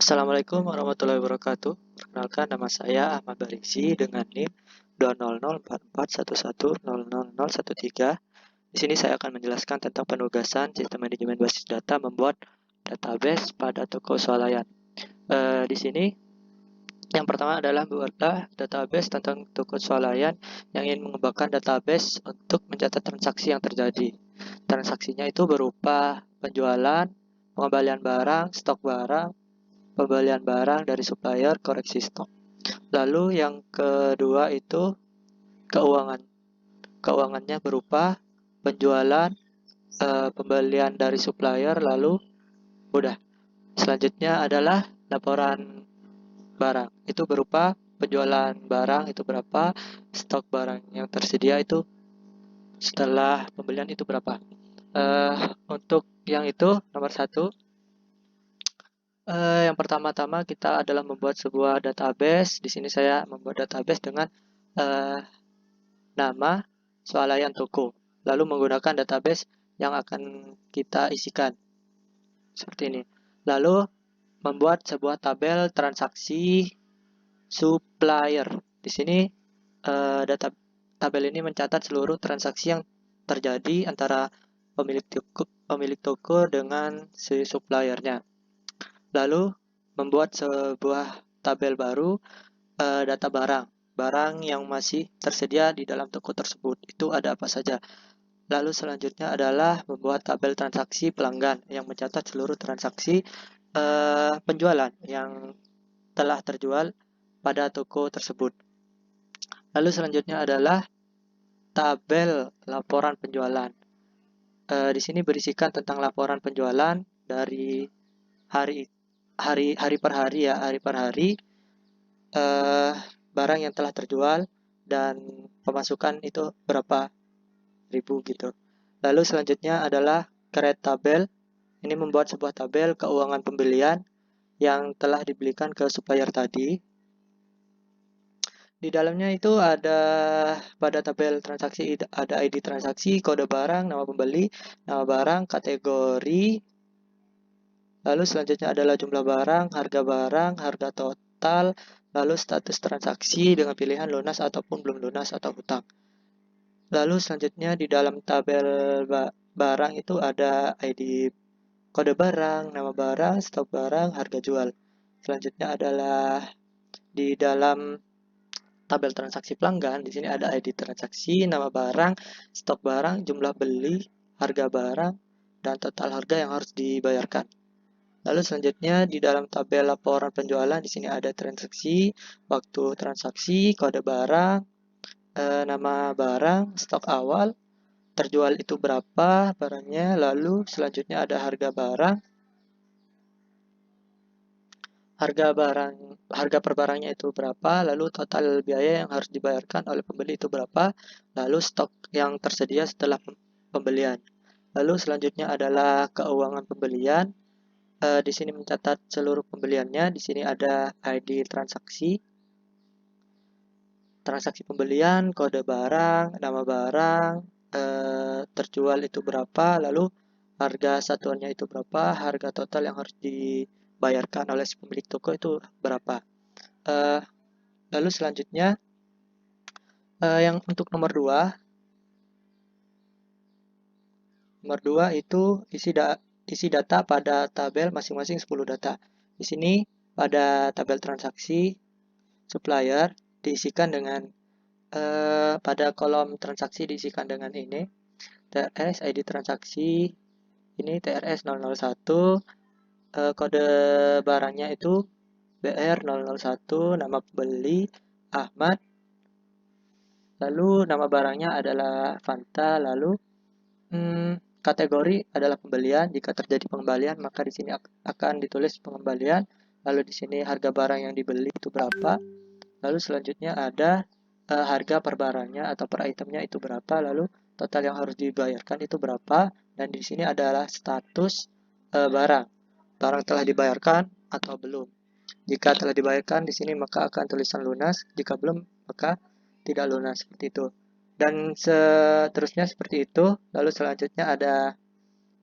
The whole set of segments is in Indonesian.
Assalamualaikum warahmatullahi wabarakatuh. Perkenalkan, nama saya Ahmad Barisi dengan NIM 2004411000013. Di sini saya akan menjelaskan tentang penugasan sistem manajemen basis data membuat database pada toko swalayan. Di sini yang pertama adalah membuatlah database tentang toko swalayan yang ingin mengembangkan database untuk mencatat transaksi yang terjadi. Transaksinya itu berupa penjualan, pengembalian barang, stok barang, pembelian barang dari supplier, koreksi stok. Lalu yang kedua itu keuangan. Keuangannya berupa penjualan, pembelian dari supplier, lalu udah. Selanjutnya adalah laporan barang. Itu berupa penjualan barang itu berapa, stok barang yang tersedia itu setelah pembelian itu berapa. Untuk yang itu nomor satu, yang pertama-tama kita adalah membuat sebuah database. Di sini saya membuat database dengan nama swalayan toko. Lalu menggunakan database yang akan kita isikan seperti ini. Lalu membuat sebuah tabel transaksi supplier. Di sini tabel ini mencatat seluruh transaksi yang terjadi antara pemilik toko dengan si suppliernya. Lalu membuat sebuah tabel baru data barang yang masih tersedia di dalam toko tersebut. Itu ada apa saja. Lalu selanjutnya adalah membuat tabel transaksi pelanggan yang mencatat seluruh transaksi penjualan yang telah terjual pada toko tersebut. Lalu selanjutnya adalah tabel laporan penjualan. Di sini berisikan tentang laporan penjualan dari hari per hari ya, hari per hari, barang yang telah terjual dan pemasukan itu berapa ribu gitu. Lalu selanjutnya adalah create tabel. Ini membuat sebuah tabel keuangan pembelian yang telah dibelikan ke supplier tadi. Di dalamnya itu ada pada tabel transaksi ada ID transaksi, kode barang, nama pembeli, nama barang, kategori. Lalu selanjutnya adalah jumlah barang, harga total, lalu status transaksi dengan pilihan lunas ataupun belum lunas atau hutang. Lalu selanjutnya di dalam tabel barang itu ada ID kode barang, nama barang, stok barang, harga jual. Selanjutnya adalah di dalam tabel transaksi pelanggan, di sini ada ID transaksi, nama barang, stok barang, jumlah beli, harga barang, dan total harga yang harus dibayarkan. Lalu selanjutnya di dalam tabel laporan penjualan di sini ada transaksi, waktu transaksi, kode barang, nama barang, stok awal, terjual itu berapa barangnya, lalu selanjutnya ada harga barang, harga per barangnya itu berapa, lalu total biaya yang harus dibayarkan oleh pembeli itu berapa, lalu stok yang tersedia setelah pembelian. Lalu selanjutnya adalah keuangan pembelian. Di sini mencatat seluruh pembeliannya. Di sini ada ID transaksi pembelian, kode barang, nama barang, terjual itu berapa, lalu harga satuannya itu berapa, harga total yang harus dibayarkan oleh si pemilik toko itu berapa. Lalu selanjutnya yang untuk nomor 2 itu isi data pada tabel masing-masing 10 data. Di sini pada tabel transaksi supplier diisikan dengan pada kolom transaksi diisikan dengan ini TRS ID transaksi, ini TRS 001, kode barangnya itu BR 001, nama pembeli Ahmad, lalu nama barangnya adalah Fanta, lalu kategori adalah pembelian. Jika terjadi pengembalian maka di sini akan ditulis pengembalian, lalu di sini harga barang yang dibeli itu berapa, lalu selanjutnya ada harga per barangnya atau per itemnya itu berapa, lalu total yang harus dibayarkan itu berapa, dan di sini adalah status barang telah dibayarkan atau belum. Jika telah dibayarkan di sini maka akan tulisan lunas, jika belum maka tidak lunas, seperti itu. Dan seterusnya seperti itu. Lalu selanjutnya ada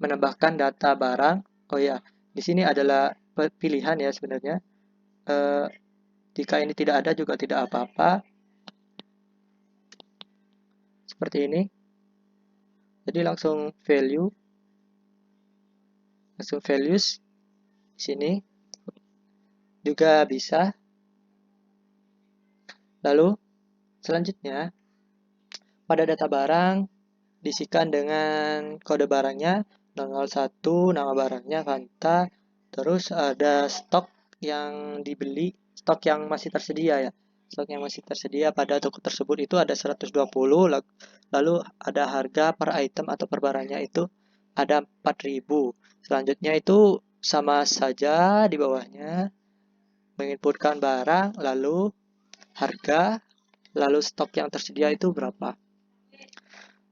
menambahkan data barang. Oh ya, di sini adalah pilihan ya sebenarnya. Jika ini tidak ada juga tidak apa-apa. Seperti ini. Jadi langsung values di sini juga bisa. Lalu selanjutnya pada data barang diisikan dengan kode barangnya 001, nama barangnya Fanta, terus ada stok yang dibeli, stok yang masih tersedia ya. Stok yang masih tersedia pada toko tersebut itu ada 120, lalu ada harga per item atau per barangnya itu ada 4000. Selanjutnya itu sama saja di bawahnya menginputkan barang, lalu harga, lalu stok yang tersedia itu berapa.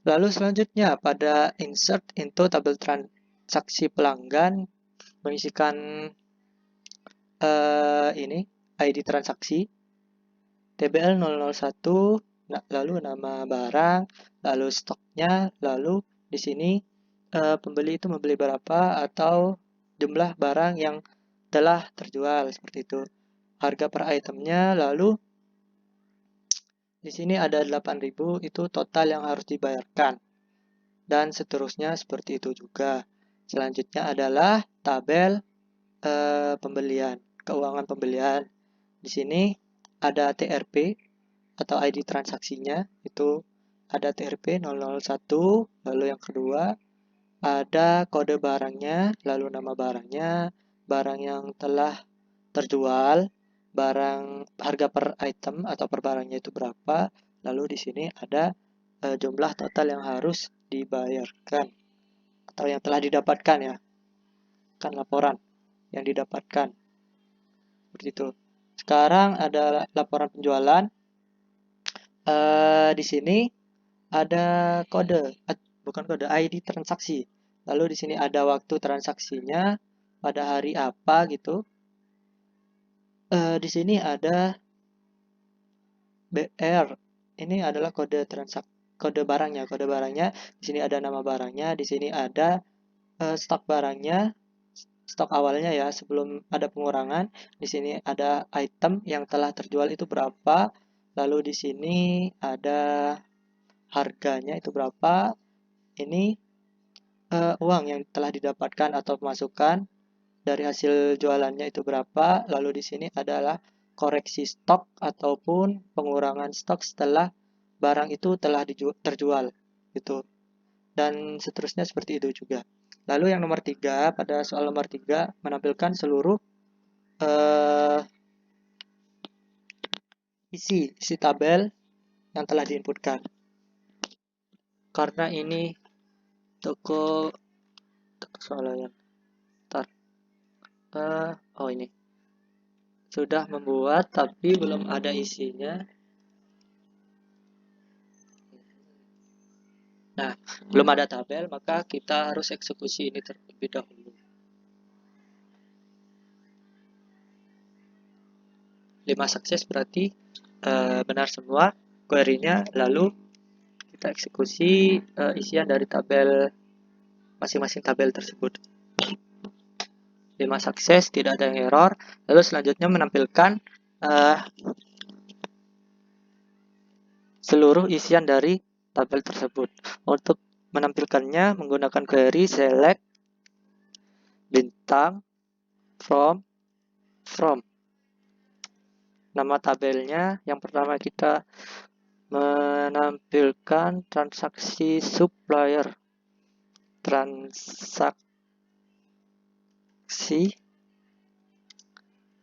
Lalu selanjutnya pada insert into tabel transaksi pelanggan mengisikan ini ID transaksi TBL 001, lalu nama barang, lalu stoknya, lalu di sini pembeli itu membeli berapa atau jumlah barang yang telah terjual seperti itu. Harga per itemnya, lalu di sini ada 8.000 itu total yang harus dibayarkan. Dan seterusnya seperti itu juga. Selanjutnya adalah tabel pembelian, keuangan pembelian. Di sini ada TRP atau ID transaksinya, itu ada TRP 001, lalu yang kedua ada kode barangnya, lalu nama barangnya, barang yang telah terjual, barang harga per item atau per barangnya itu berapa, lalu di sini ada jumlah total yang harus dibayarkan atau yang telah didapatkan ya, kan laporan yang didapatkan seperti itu. Sekarang ada laporan penjualan. Di sini ada kode, bukan kode, ID transaksi. Lalu di sini ada waktu transaksinya pada hari apa gitu. Di sini ada BR. Ini adalah kode barangnya. Kode barangnya. Di sini ada nama barangnya. Di sini ada stok barangnya, stok awalnya ya sebelum ada pengurangan. Di sini ada item yang telah terjual itu berapa. Lalu di sini ada harganya itu berapa. Ini uang yang telah didapatkan atau pemasukan dari hasil jualannya itu berapa. Lalu di sini adalah koreksi stok ataupun pengurangan stok setelah barang itu telah terjual gitu. Dan seterusnya seperti itu juga. Lalu yang nomor 3, pada soal nomor 3 menampilkan seluruh isi tabel yang telah diinputkan. Karena ini toko soal yang oh ini sudah membuat tapi belum ada isinya. Nah, belum ada tabel, maka kita harus eksekusi ini terlebih dahulu. 5 sukses berarti benar semua query-nya, lalu kita eksekusi isian dari tabel masing-masing tabel tersebut. 5 sukses, tidak ada yang error. Lalu selanjutnya menampilkan seluruh isian dari tabel tersebut. Untuk menampilkannya menggunakan query select bintang from. Nama tabelnya yang pertama kita menampilkan transaksi supplier. Transaksi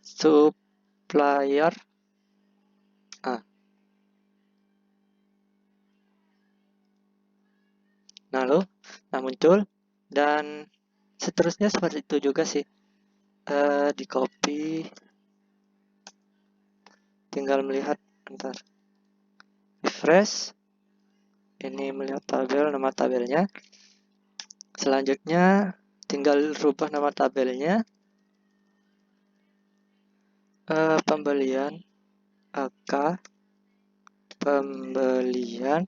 supplier. Lalu muncul dan seterusnya seperti itu juga sih. Di copy, tinggal melihat, bentar, refresh, ini melihat tabel, nama tabelnya. Selanjutnya tinggal rubah nama tabelnya, pembelian, AK pembelian.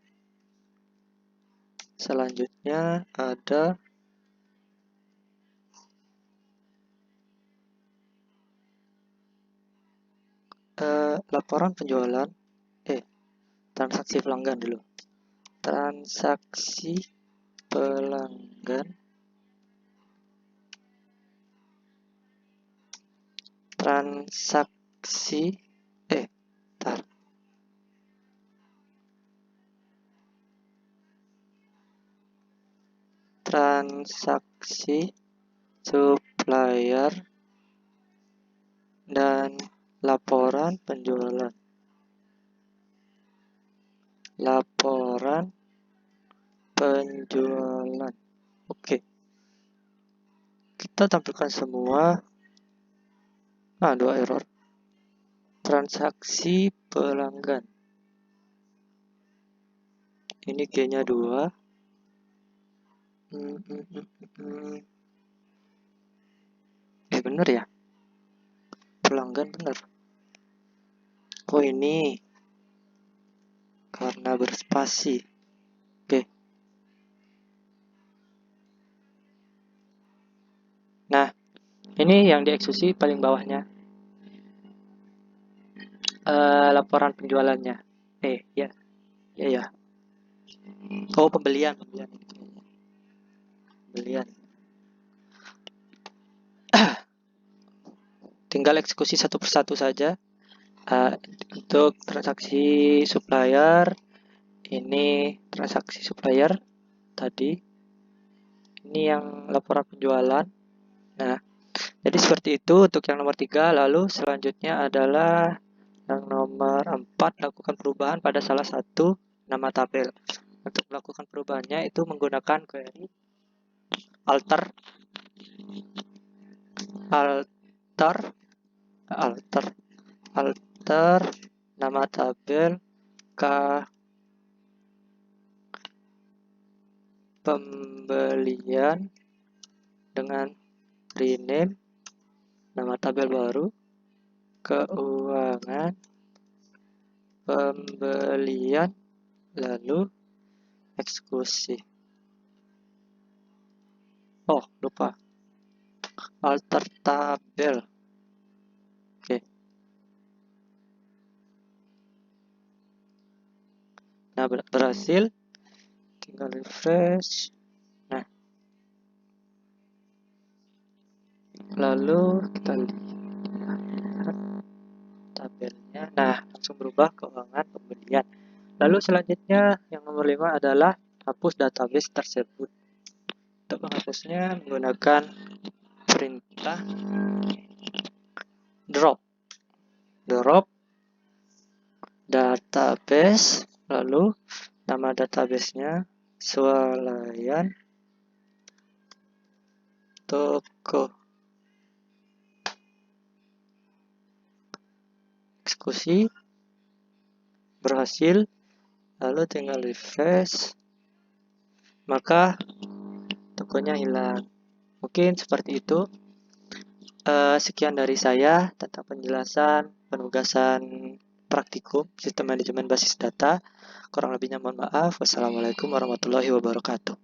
Selanjutnya ada laporan penjualan, transaksi pelanggan dulu. Transaksi pelanggan, transaksi, transaksi supplier dan laporan penjualan. Laporan penjualan. Oke. Kita tampilkan semua. 2 error. Transaksi pelanggan. Ini G-nya 2. Bener ya? Pelanggan bener. Oh ini karena berspasi. Oke. Nah, ini yang dieksekusi paling bawahnya. Laporan penjualannya. Ya. Oh, pembelian. Tinggal eksekusi satu persatu saja. Untuk transaksi supplier, ini transaksi supplier tadi. Ini yang laporan penjualan. Nah, jadi seperti itu untuk yang nomor 3. Lalu selanjutnya adalah yang nomor 4, lakukan perubahan pada salah satu nama tabel. Untuk melakukan perubahannya itu menggunakan query alter nama tabel ke pembelian dengan rename nama tabel baru keuangan pembelian, lalu eksekusi. Oh, lupa. Alter tabel. Oke. Nah, berhasil. Tinggal refresh. Nah. Lalu kita lihat tabelnya. Nah, langsung berubah keuangan pembelian. Lalu selanjutnya yang nomor 5 adalah hapus database tersebut. Untuk menghapusnya menggunakan perintah drop database, lalu nama databasenya swalayan toko. Eksekusi berhasil, lalu tinggal refresh, maka tokonya hilang. Mungkin seperti itu. Sekian dari saya tentang penjelasan penugasan praktikum sistem manajemen basis data. Kurang lebihnya mohon maaf. Wassalamualaikum warahmatullahi wabarakatuh.